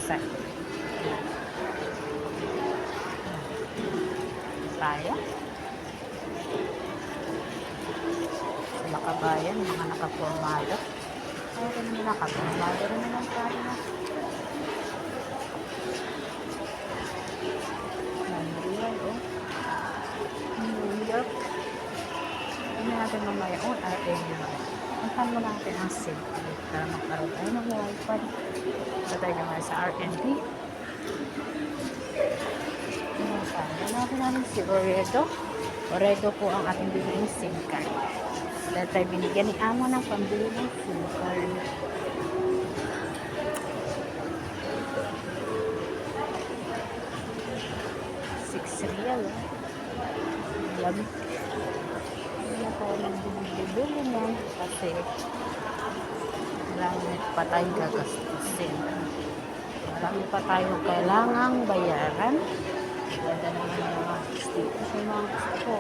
website. Tayo. Sa Makabayan, mga nakapormado. Ay, rin naman nakapormado rin naman tayo. Nandiyay, oh. New York. Hindi natin mamaya. Oh, puntan mo natin ang SIM para magkaroon tayo ng wifi. Ito tayo naman sa RNB. Hanapin namin si Oredo. Oredo po ang ating bibiling SIM card. Dahil tayo binigyan ni Amo ng pambili ng SIM card. 6 real. Lamig. Hindi na tayo nagbibili niyan kasi marami pa tayong gagastusin. Marami pa tayong kailangang bayaran. Ganda naman yung mga stickers yung mga gusto ko.